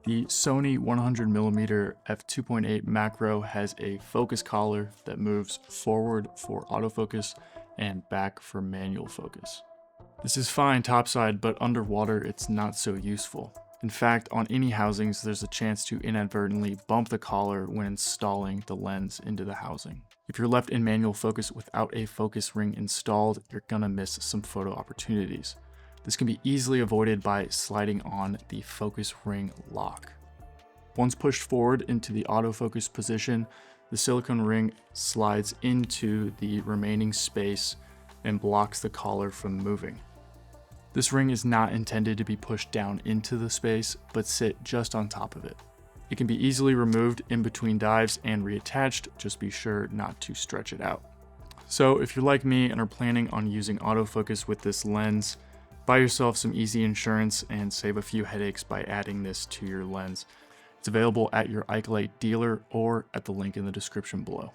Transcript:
The Sony 100mm f2.8 macro has a focus collar that moves forward for autofocus and back for manual focus. This is fine topside, but underwater it's not so useful. In fact, on any housings, there's a chance to inadvertently bump the collar when installing the lens into the housing. If you're left in manual focus without a focus ring installed, you're gonna miss some photo opportunities. This can be easily avoided by sliding on the focus ring lock. Once pushed forward into the autofocus position, the silicone ring slides into the remaining space and blocks the collar from moving. This ring is not intended to be pushed down into the space, but sit just on top of it. It can be easily removed in between dives and reattached, just be sure not to stretch it out. So if you're like me and are planning on using autofocus with this lens, buy yourself some easy insurance and save a few headaches by adding this to your lens. It's available at your Icolite dealer or at the link in the description below.